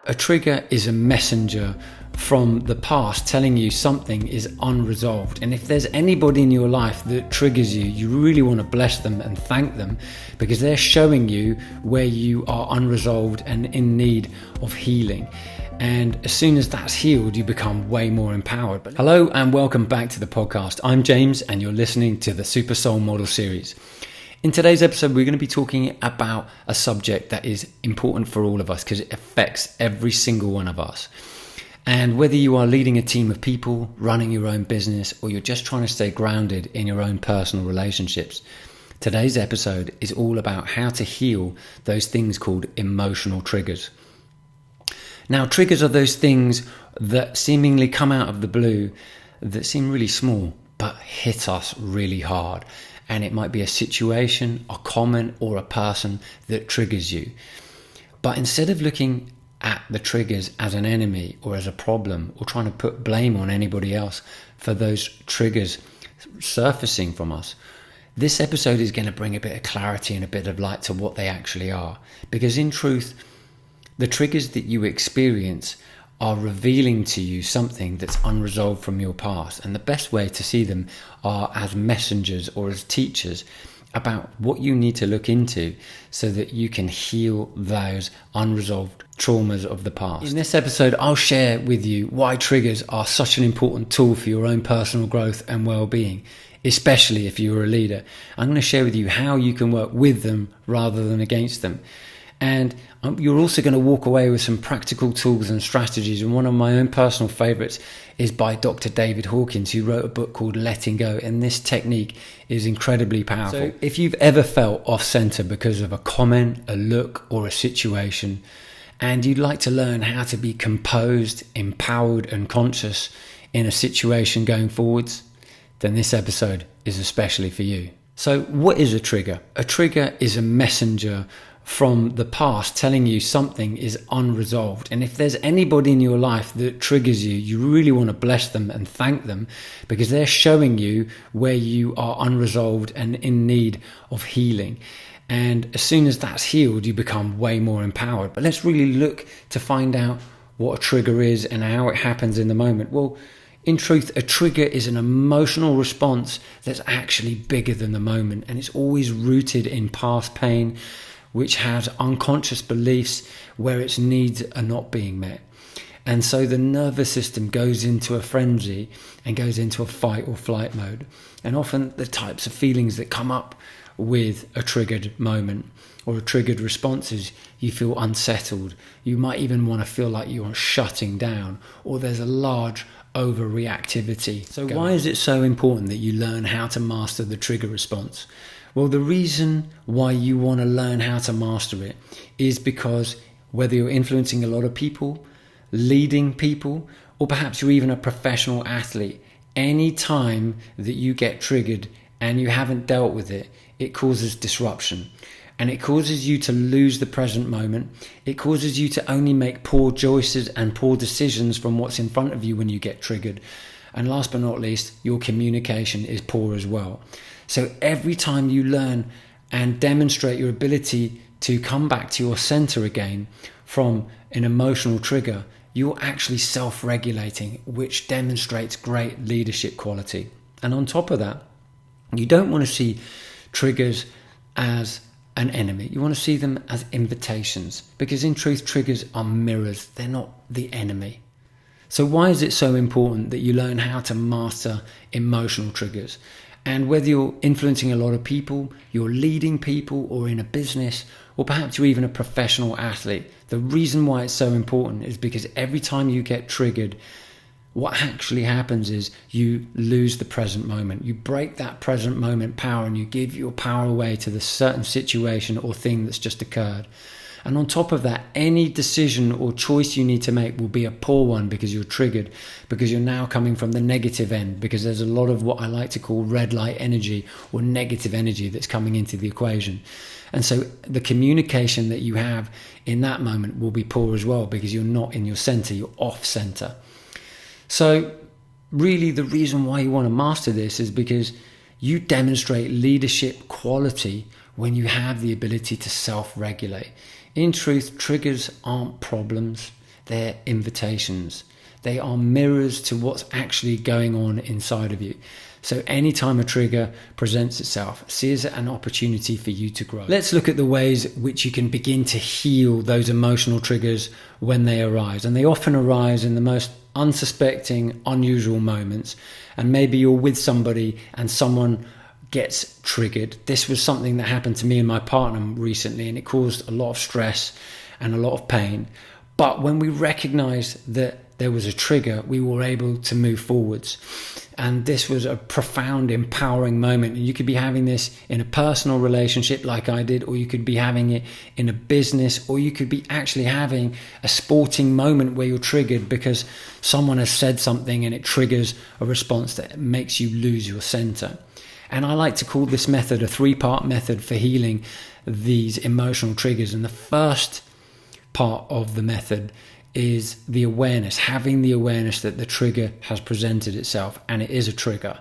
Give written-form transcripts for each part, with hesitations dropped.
A trigger is a messenger from the past telling you something is unresolved. And if there's anybody in your life that triggers you, you really want to bless them and thank them, because they're showing you where you are unresolved and in need of healing. And as soon as that's healed, you become way more empowered. Hello and welcome back to the podcast. I'm James and you're listening to the Super Soul Model series. In today's episode, we're going to be talking about a subject that is important for all of us because it affects every single one of us. And whether you are leading a team of people, running your own business, or you're just trying to stay grounded in your own personal relationships, today's episode is all about how to heal those things called emotional triggers. Now, triggers are those things that seemingly come out of the blue that seem really small, but hit us really hard. And it might be a situation, a comment, or a person that triggers you. But instead of looking at the triggers as an enemy or as a problem, or trying to put blame on anybody else for those triggers surfacing from us, this episode is going to bring a bit of clarity and a bit of light to what they actually are. Because in truth, the triggers that you experience are revealing to you something that's unresolved from your past. And the best way to see them are as messengers or as teachers about what you need to look into so that you can heal those unresolved traumas of the past. In this episode, I'll share with you why triggers are such an important tool for your own personal growth and well-being, especially if you're a leader. I'm going to share with you how you can work with them rather than against them. And you're also going to walk away with some practical tools and strategies. And one of my own personal favorites is by Dr. David Hawkins, who wrote a book called Letting Go. And this technique is incredibly powerful. So if you've ever felt off center because of a comment, a look, or a situation, and you'd like to learn how to be composed, empowered, and conscious in a situation going forwards, then this episode is especially for you. So what is a trigger? A trigger is a messenger from the past telling you something is unresolved. And if there's anybody in your life that triggers you, you really want to bless them and thank them because they're showing you where you are unresolved and in need of healing. And as soon as that's healed, you become way more empowered. But let's really look to find out what a trigger is and how it happens in the moment. Well, in truth, a trigger is an emotional response that's actually bigger than the moment. And it's always rooted in past pain, which has unconscious beliefs where its needs are not being met. And so the nervous system goes into a frenzy and goes into a fight or flight mode. And often the types of feelings that come up with a triggered moment or a triggered response is you feel unsettled. You might even want to feel like you're shutting down, or there's a large overreactivity. So why is it so important that you learn how to master the trigger response? Well, the reason why you want to learn how to master it is because whether you're influencing a lot of people, leading people, or perhaps you're even a professional athlete, any time that you get triggered and you haven't dealt with it, it causes disruption. And it causes you to lose the present moment. It causes you to only make poor choices and poor decisions from what's in front of you when you get triggered. And last but not least, your communication is poor as well. So every time you learn and demonstrate your ability to come back to your center again from an emotional trigger, you're actually self-regulating, which demonstrates great leadership quality. And on top of that, you don't want to see triggers as an enemy. You want to see them as invitations, because in truth, triggers are mirrors. They're not the enemy. So why is it so important that you learn how to master emotional triggers? And whether you're influencing a lot of people, you're leading people, or in a business, or perhaps you're even a professional athlete, the reason why it's so important is because every time you get triggered, what actually happens is you lose the present moment. You break that present moment power and you give your power away to the certain situation or thing that's just occurred. And on top of that, any decision or choice you need to make will be a poor one because you're triggered, because you're now coming from the negative end, because there's a lot of what I like to call red light energy or negative energy that's coming into the equation. And so the communication that you have in that moment will be poor as well because you're not in your center, you're off center. So really the reason why you want to master this is because you demonstrate leadership quality when you have the ability to self-regulate. In truth, triggers aren't problems. they're invitations. They are mirrors to what's actually going on inside of you. So anytime a trigger presents itself, see it as an opportunity for you to grow. Let's look at the ways which you can begin to heal those emotional triggers when they arise. And they often arise in the most unsuspecting, unusual moments. And maybe you're with somebody and someone gets triggered. This was something that happened to me and my partner recently, and it caused a lot of stress and a lot of pain. But when we recognized that there was a trigger, we were able to move forwards. And this was a profound, empowering moment. And you could be having this in a personal relationship like I did, or you could be having it in a business, or you could be actually having a sporting moment where you're triggered because someone has said something and it triggers a response that makes you lose your center. And I like to call this method a 3-part method for healing these emotional triggers. And the first part of the method is the awareness, having the awareness that the trigger has presented itself and it is a trigger.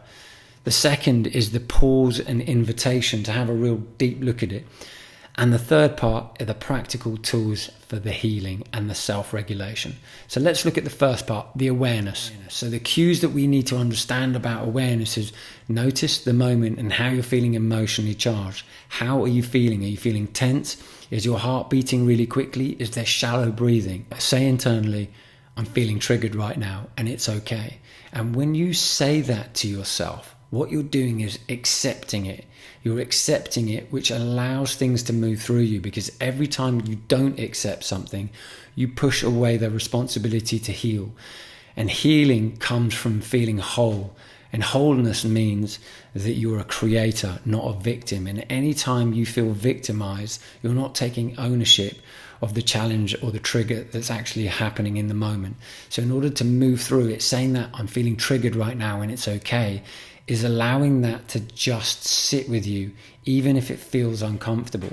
The second is the pause and invitation to have a real deep look at it. And the third part are the practical tools for the healing and the self-regulation. So let's look at the first part, the awareness. So the cues that we need to understand about awareness is notice the moment and how you're feeling emotionally charged. How are you feeling? Are you feeling tense? Is your heart beating really quickly? Is there shallow breathing? Say internally, I'm feeling triggered right now and it's okay. And when you say that to yourself, what you're doing is accepting it. You're accepting it, which allows things to move through you, because every time you don't accept something, you push away the responsibility to heal. And healing comes from feeling whole. And wholeness means that you're a creator, not a victim. And any time you feel victimized, you're not taking ownership of the challenge or the trigger that's actually happening in the moment. So in order to move through it, saying that I'm feeling triggered right now and it's okay, is allowing that to just sit with you, even if it feels uncomfortable.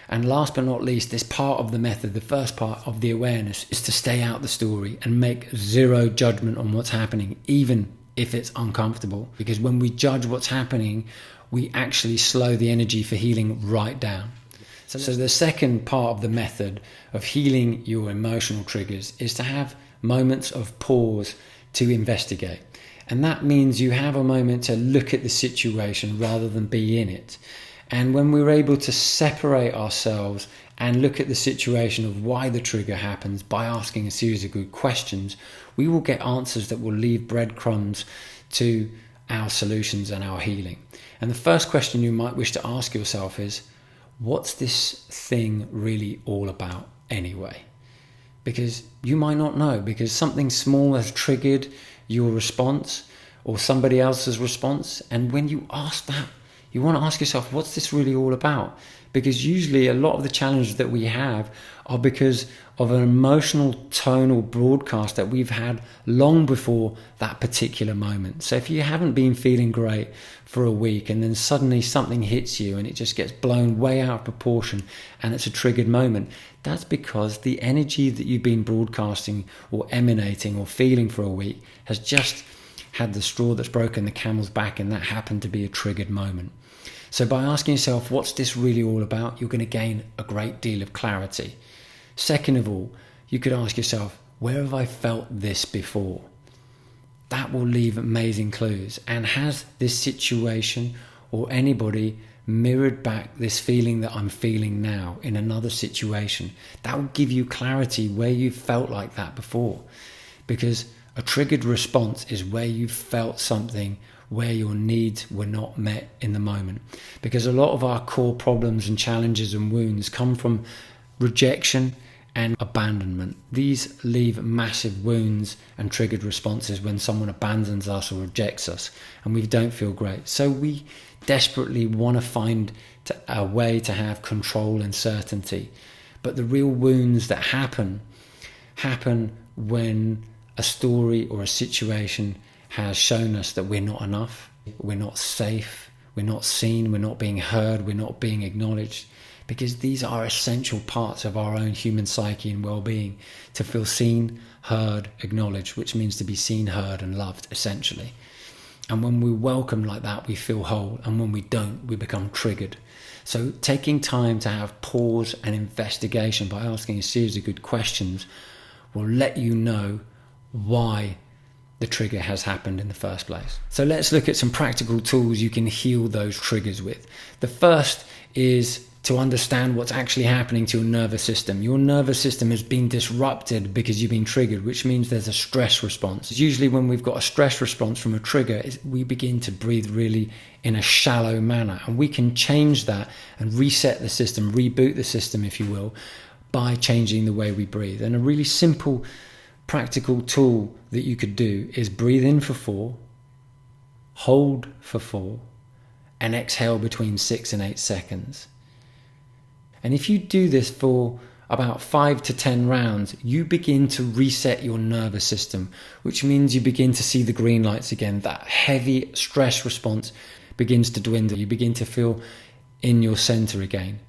And last but not least, this part of the method, the first part of the awareness, is to stay out the story and make zero judgment on what's happening, even if it's uncomfortable. Because when we judge what's happening, we actually slow the energy for healing right down. So the second part of the method of healing your emotional triggers is to have moments of pause to investigate. And that means you have a moment to look at the situation rather than be in it. And when we're able to separate ourselves and look at the situation of why the trigger happens by asking a series of good questions, we will get answers that will leave breadcrumbs to our solutions and our healing. And the first question you might wish to ask yourself is, what's this thing really all about anyway? Because you might not know, because something small has triggered your response or somebody else's response. And when you ask that, you want to ask yourself, what's this really all about? Because usually a lot of the challenges that we have are because of an emotional tonal broadcast that we've had long before that particular moment. So if you haven't been feeling great for a week and then suddenly something hits you and it just gets blown way out of proportion and it's a triggered moment, that's because the energy that you've been broadcasting or emanating or feeling for a week has just had the straw that's broken the camel's back, and that happened to be a triggered moment. So by asking yourself, what's this really all about? You're going to gain a great deal of clarity. Second of all, you could ask yourself, where have I felt this before? That will leave amazing clues. And has this situation or anybody mirrored back this feeling that I'm feeling now in another situation? That will give you clarity where you felt like that before. Because a triggered response is where you felt something where your needs were not met in the moment. Because a lot of our core problems and challenges and wounds come from rejection and abandonment. These leave massive wounds and triggered responses when someone abandons us or rejects us and we don't feel great. So we desperately want to find a way to have control and certainty. But the real wounds that happen when a story or a situation has shown us that we're not enough, we're not safe, we're not seen, we're not being heard, we're not being acknowledged. Because these are essential parts of our own human psyche and well-being, to feel seen, heard, acknowledged, which means to be seen, heard and loved, essentially. And when we're welcomed like that, we feel whole. And when we don't, we become triggered. So taking time to have pause and investigation by asking a series of good questions will let you know why the trigger has happened in the first place. So let's look at some practical tools you can heal those triggers with. The first is to understand what's actually happening to your nervous system. Your nervous system has been disrupted because you've been triggered, which means there's a stress response. Usually when we've got a stress response from a trigger, we begin to breathe really in a shallow manner, and we can change that and reset the system, reboot the system, if you will, by changing the way we breathe. And a really simple practical tool that you could do is breathe in for 4, hold for 4, and exhale between 6 and 8 seconds. And if you do this for about 5 to 10 rounds, you begin to reset your nervous system, which means you begin to see the green lights again. That heavy stress response begins to dwindle. You begin to feel in your center again.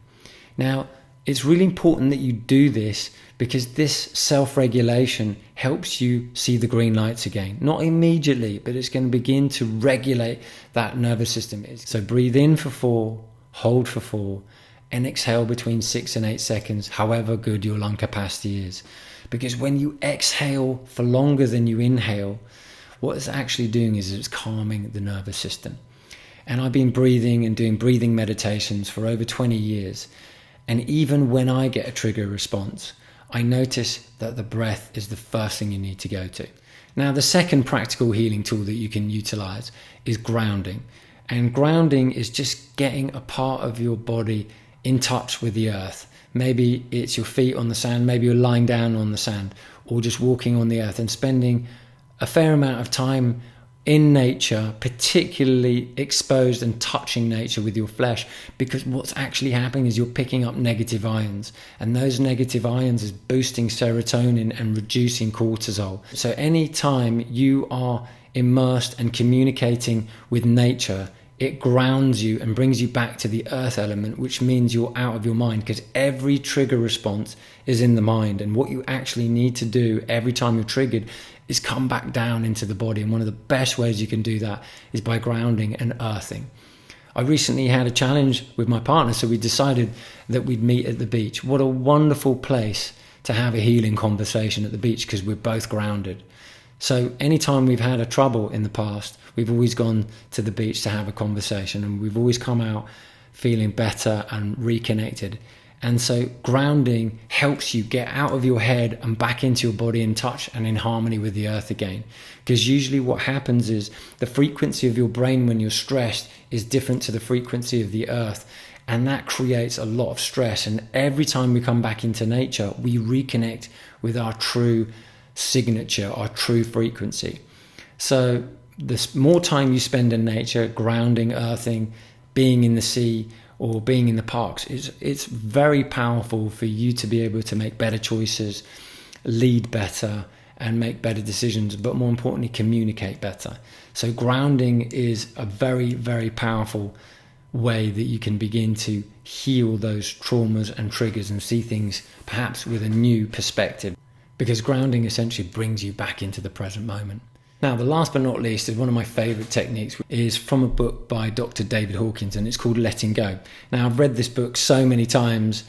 Now, it's really important that you do this because this self-regulation helps you see the green lights again. Not immediately, but it's going to begin to regulate that nervous system. So breathe in for 4, hold for 4, and exhale between 6 and 8 seconds, however good your lung capacity is. Because when you exhale for longer than you inhale, what it's actually doing is it's calming the nervous system. And I've been breathing and doing breathing meditations for over 20 years. And even when I get a trigger response, I notice that the breath is the first thing you need to go to. Now, the second practical healing tool that you can utilize is grounding. And grounding is just getting a part of your body in touch with the earth. Maybe it's your feet on the sand, maybe you're lying down on the sand, or just walking on the earth and spending a fair amount of time in nature, particularly exposed and touching nature with your flesh, because what's actually happening is you're picking up negative ions, and those negative ions is boosting serotonin and reducing cortisol. So anytime you are immersed and communicating with nature, it grounds you and brings you back to the earth element, which means you're out of your mind, because every trigger response is in the mind. And what you actually need to do every time you're triggered is come back down into the body. And one of the best ways you can do that is by grounding and earthing. I recently had a challenge with my partner, so we decided that we'd meet at the beach. What a wonderful place to have a healing conversation at the beach, because we're both grounded. So anytime we've had a trouble in the past, we've always gone to the beach to have a conversation, and we've always come out feeling better and reconnected. And so grounding helps you get out of your head and back into your body, in touch and in harmony with the earth again. Because usually what happens is the frequency of your brain when you're stressed is different to the frequency of the earth. And that creates a lot of stress. And every time we come back into nature, we reconnect with our true signature, our true frequency. So the more time you spend in nature, grounding, earthing, being in the sea or being in the parks, it's very powerful for you to be able to make better choices, lead better, and make better decisions, but more importantly, communicate better. So grounding is a very, very powerful way that you can begin to heal those traumas and triggers and see things perhaps with a new perspective, because grounding essentially brings you back into the present moment. Now, the last but not least is one of my favorite techniques, is from a book by Dr. David Hawkins, and it's called Letting Go. Now, I've read this book so many times,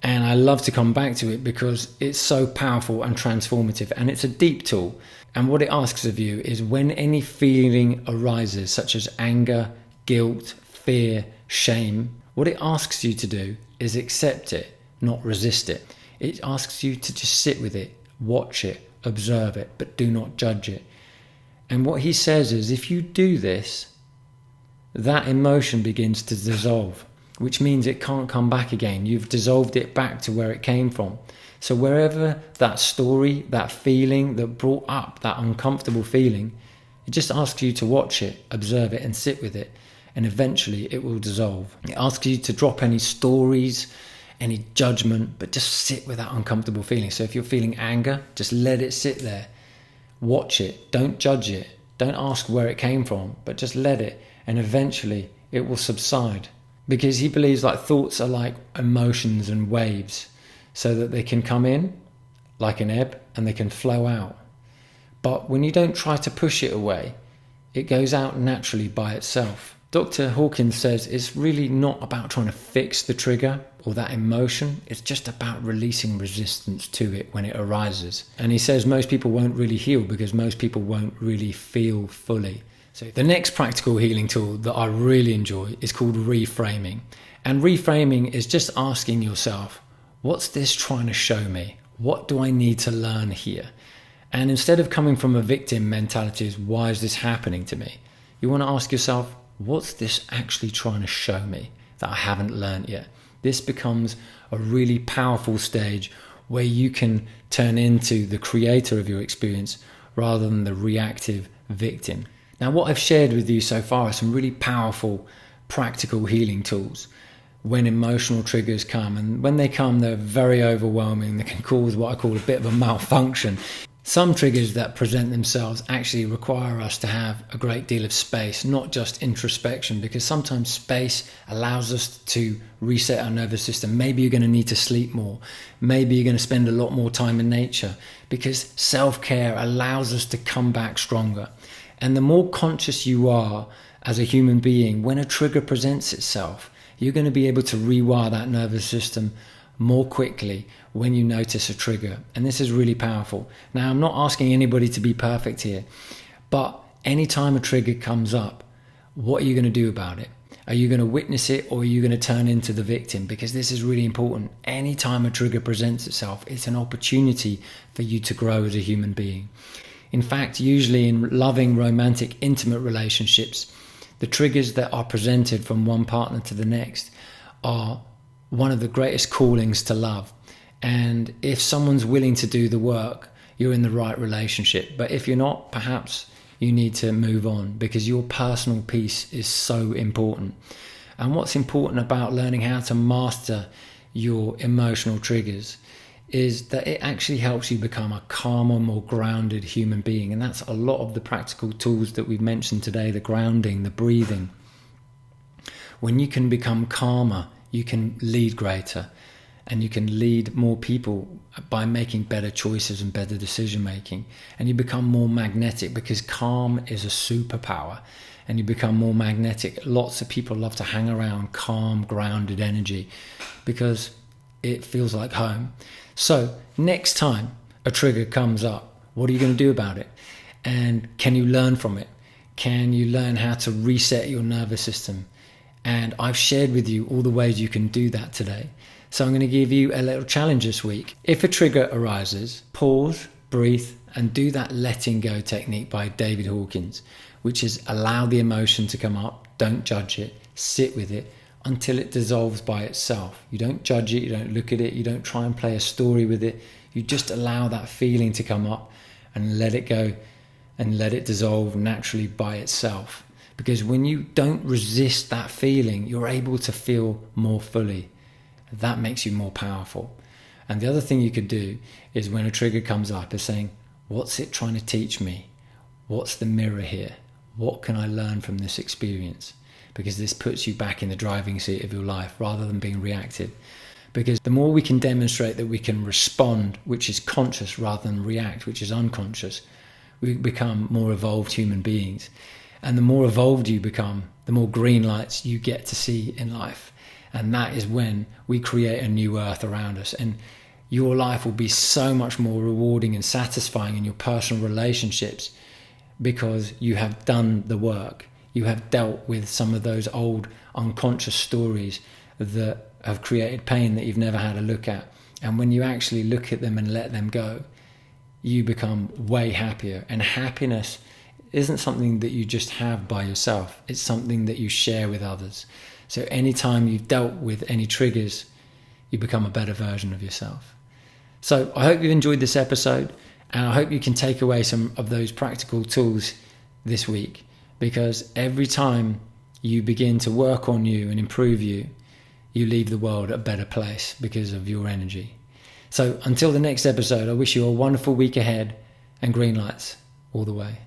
and I love to come back to it because it's so powerful and transformative, and it's a deep tool. And what it asks of you is, when any feeling arises, such as anger, guilt, fear, shame, what it asks you to do is accept it, not resist it. It asks you to just sit with it, watch it, observe it, but do not judge it. And what he says is, if you do this, that emotion begins to dissolve, which means it can't come back again. You've dissolved it back to where it came from. So wherever that story, that feeling that brought up that uncomfortable feeling, it just asks you to watch it, observe it, and sit with it. And eventually it will dissolve. It asks you to drop any stories, any judgment, but just sit with that uncomfortable feeling. So if you're feeling anger, just let it sit there. Watch it, don't judge it, don't ask where it came from, but just let it, and eventually it will subside. Because he believes like thoughts are like emotions and waves, so that they can come in like an ebb and they can flow out. But when you don't try to push it away, it goes out naturally by itself. Dr. Hawkins says it's really not about trying to fix the trigger or that emotion. It's just about releasing resistance to it when it arises. And he says most people won't really heal because most people won't really feel fully. So the next practical healing tool that I really enjoy is called reframing. And reframing is just asking yourself, what's this trying to show me? What do I need to learn here? And instead of coming from a victim mentality, is why is this happening to me? You want to ask yourself, what's this actually trying to show me that I haven't learned yet? This becomes a really powerful stage where you can turn into the creator of your experience rather than the reactive victim. Now, what I've shared with you so far are some really powerful practical healing tools when emotional triggers come. And when they come, they're very overwhelming. They can cause what I call a bit of a malfunction. Some triggers that present themselves actually require us to have a great deal of space, not just introspection, because sometimes space allows us to reset our nervous system. Maybe you're going to need to sleep more. Maybe you're going to spend a lot more time in nature, because self-care allows us to come back stronger. And the more conscious you are as a human being, when a trigger presents itself, you're going to be able to rewire that nervous system more quickly when you notice a trigger. And this is really powerful. Now, I'm not asking anybody to be perfect here, but anytime a trigger comes up, what are you going to do about it? Are you going to witness it, or are you going to turn into the victim? Because this is really important. Anytime a trigger presents itself, it's an opportunity for you to grow as a human being. In fact, usually in loving, romantic, intimate relationships, the triggers that are presented from one partner to the next are one of the greatest callings to love. And if someone's willing to do the work, you're in the right relationship. But if you're not, perhaps you need to move on, because your personal peace is so important. And what's important about learning how to master your emotional triggers is that it actually helps you become a calmer, more grounded human being. And that's a lot of the practical tools that we've mentioned today, the grounding, the breathing. When you can become calmer, you can lead greater, and you can lead more people by making better choices and better decision making. And you become more magnetic, because calm is a superpower, and you become more magnetic. Lots of people love to hang around calm, grounded energy because it feels like home. So next time a trigger comes up, what are you going to do about it? And can you learn from it? Can you learn how to reset your nervous system? And I've shared with you all the ways you can do that today. So I'm going to give you a little challenge this week. If a trigger arises, pause, breathe, and do that letting go technique by David Hawkins, which is allow the emotion to come up, don't judge it, sit with it until it dissolves by itself. You don't judge it, you don't look at it, you don't try and play a story with it. You just allow that feeling to come up and let it go and let it dissolve naturally by itself. Because when you don't resist that feeling, you're able to feel more fully. That makes you more powerful. And the other thing you could do is, when a trigger comes up, is saying, what's it trying to teach me? What's the mirror here? What can I learn from this experience? Because this puts you back in the driving seat of your life rather than being reactive. Because the more we can demonstrate that we can respond, which is conscious, rather than react, which is unconscious, we become more evolved human beings. And the more evolved you become, the more green lights you get to see in life. And that is when we create a new earth around us. And your life will be so much more rewarding and satisfying in your personal relationships, because you have done the work. You have dealt with some of those old unconscious stories that have created pain that you've never had a look at. And when you actually look at them and let them go, you become way happier. And happiness isn't something that you just have by yourself. It's something that you share with others. So anytime you've dealt with any triggers, you become a better version of yourself. So I hope you've enjoyed this episode, and I hope you can take away some of those practical tools this week. Because every time you begin to work on you and improve you, you leave the world a better place because of your energy. So until the next episode, I wish you a wonderful week ahead, and green lights all the way.